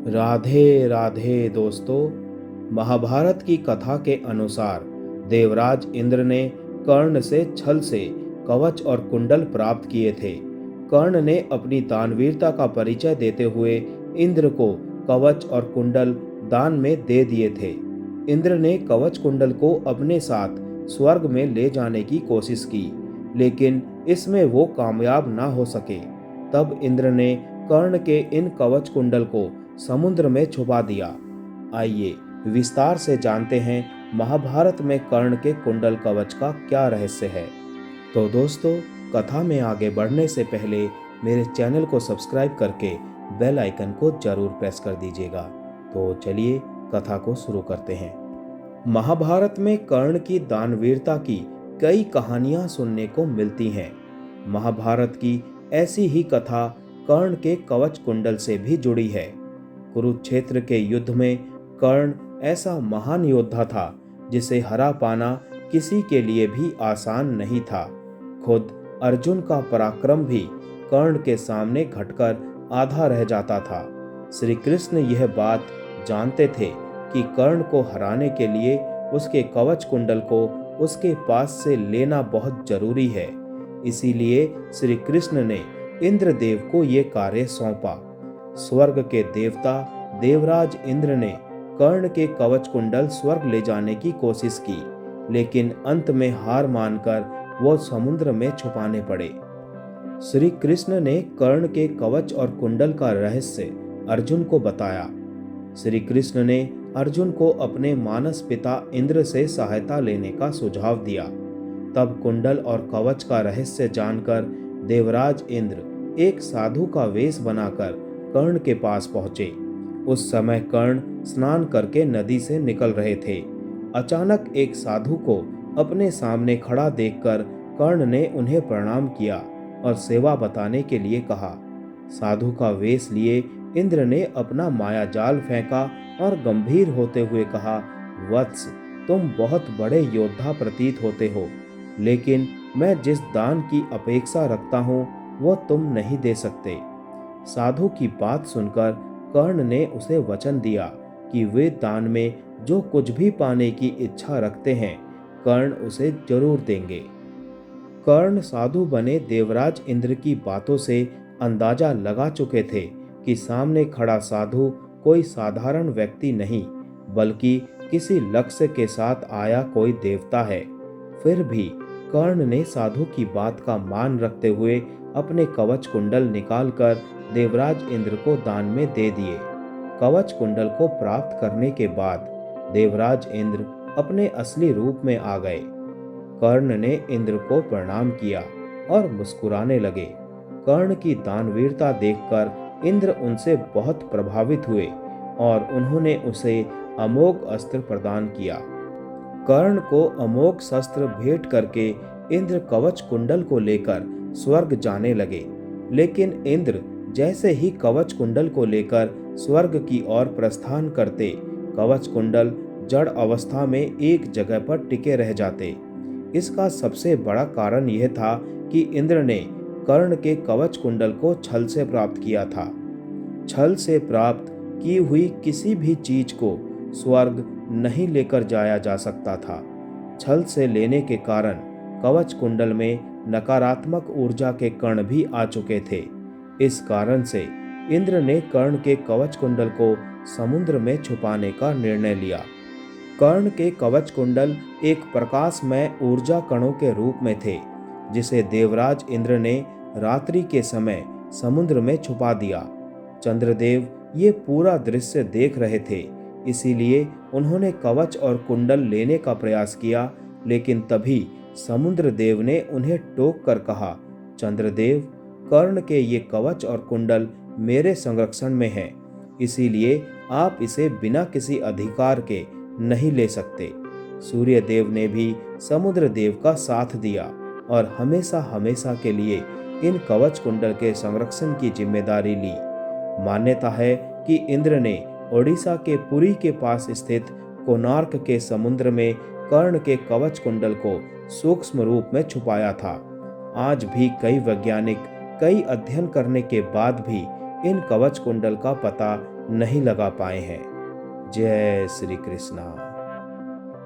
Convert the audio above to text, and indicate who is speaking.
Speaker 1: राधे राधे दोस्तों। महाभारत की कथा के अनुसार देवराज इंद्र ने कर्ण से छल से कवच और कुंडल प्राप्त किए थे। कर्ण ने अपनी दानवीरता का परिचय देते हुए इंद्र को कवच और कुंडल दान में दे दिए थे। इंद्र ने कवच कुंडल को अपने साथ स्वर्ग में ले जाने की कोशिश की, लेकिन इसमें वो कामयाब ना हो सके। तब इंद्र ने कर्ण के इन कवच कुंडल को समुद्र में छुपा दिया। आइए विस्तार से जानते हैं महाभारत में कर्ण के कुंडल कवच का क्या रहस्य है। तो दोस्तों, कथा में आगे बढ़ने से पहले मेरे चैनल को सब्सक्राइब करके बेल आइकन को जरूर प्रेस कर दीजिएगा। तो चलिए कथा को शुरू करते हैं। महाभारत में कर्ण की दानवीरता की कई कहानियां सुनने को मिलती हैं। महाभारत की ऐसी ही कथा कर्ण के कवच कुंडल से भी जुड़ी है। कुरुक्षेत्र के युद्ध में कर्ण ऐसा महान योद्धा था जिसे हरा पाना किसी के लिए भी आसान नहीं था। खुद अर्जुन का पराक्रम भी कर्ण के सामने घटकर आधा रह जाता था। श्री कृष्ण यह बात जानते थे कि कर्ण को हराने के लिए उसके कवच कुंडल को उसके पास से लेना बहुत जरूरी है। इसीलिए श्री कृष्ण ने इंद्रदेव को ये कार्य सौंपा। स्वर्ग के देवता देवराज इंद्र ने कर्ण के कवच कुंडल स्वर्ग ले जाने की कोशिश की, लेकिन अंत में हार मानकर वो समुद्र में छुपाने पड़े। श्री कृष्ण ने कर्ण के कवच और कुंडल का रहस्य अर्जुन को बताया। श्री कृष्ण ने अर्जुन को अपने मानस पिता इंद्र से सहायता लेने का सुझाव दिया। तब कुंडल और कवच का रहस्य जानकर देवराज इंद्र एक साधु का वेश बनाकर कर्ण के पास पहुंचे। उस समय कर्ण स्नान करके नदी से निकल रहे थे। अचानक एक साधु को अपने सामने खड़ा देखकर कर्ण ने उन्हें प्रणाम किया और सेवा बताने के लिए कहा। साधु का वेश लिए इंद्र ने अपना माया जाल फेंका और गंभीर होते हुए कहा, वत्स, तुम बहुत बड़े योद्धा प्रतीत होते हो, लेकिन मैं जिस दान की अपेक्षा रखता हूँ वो तुम नहीं दे सकते। साधु की बात सुनकर कर्ण ने उसे वचन दिया कि वे दान में जो कुछ भी पाने की इच्छा रखते हैं कर्ण उसे जरूर देंगे। कर्ण साधु बने देवराज इंद्र की बातों से अंदाजा लगा चुके थे कि सामने खड़ा साधु कोई साधारण व्यक्ति नहीं, बल्कि किसी लक्ष्य के साथ आया कोई देवता है। फिर भी कर्ण ने साधु की बात का मान रखते हुए अपने कवच कुंडल निकालकर देवराज इंद्र को दान में दे दिए। कवच कुंडल को प्राप्त करने के बाद देवराज इंद्र अपने असली रूप में आ गए। कर्ण ने इंद्र को प्रणाम किया और मुस्कुराने लगे। कर्ण की दानवीरता देखकर इंद्र उनसे बहुत प्रभावित हुए और उन्होंने उसे अमोघ अस्त्र प्रदान किया। कर्ण को अमोघ शस्त्र भेंट करके इंद्र कवच कुंडल को लेकर स्वर्ग जाने लगे। लेकिन इंद्र जैसे ही कवच कुंडल को लेकर स्वर्ग की ओर प्रस्थान करते, कवच कुंडल जड़ अवस्था में एक जगह पर टिके रह जाते। इसका सबसे बड़ा कारण यह था कि इंद्र ने कर्ण के कवच कुंडल को छल से प्राप्त किया था। छल से प्राप्त की हुई किसी भी चीज को स्वर्ग नहीं लेकर जाया जा सकता था। छल से लेने के कारण कवच कुंडल में नकारात्मक ऊर्जा के कण भी आ चुके थे। इस कारण से इंद्र ने कर्ण के कवच कुंडल को समुद्र में छुपाने का निर्णय लिया। कर्ण के कवच कुंडल एक प्रकाशमय ऊर्जा कणों के रूप में थे, जिसे देवराज इंद्र ने रात्रि के समय समुद्र में छुपा दिया। चंद्रदेव ये पूरा दृश्य देख रहे थे, इसीलिए उन्होंने कवच और कुंडल लेने का प्रयास किया, लेकिन तभी समुद्र देव ने उन्हें टोक कर कहा, चंद्रदेव, कर्ण के ये कवच और कुंडल मेरे संरक्षण में हैं, इसीलिए आप इसे बिना किसी अधिकार के नहीं ले सकते। सूर्य देव ने भी समुद्र देव का साथ दिया और हमेशा हमेशा के लिए इन कवच कुंडल के संरक्षण की जिम्मेदारी ली। मान्यता है कि इंद्र ने ओडिशा के पुरी के पास स्थित कोणार्क के समुद्र में कर्ण के कवच कुंडल को सूक्ष्म रूप में छुपाया था। आज भी कई वैज्ञानिक कई अध्ययन करने के बाद भी इन कवच कुंडल का पता नहीं लगा पाए हैं। जय श्री कृष्णा।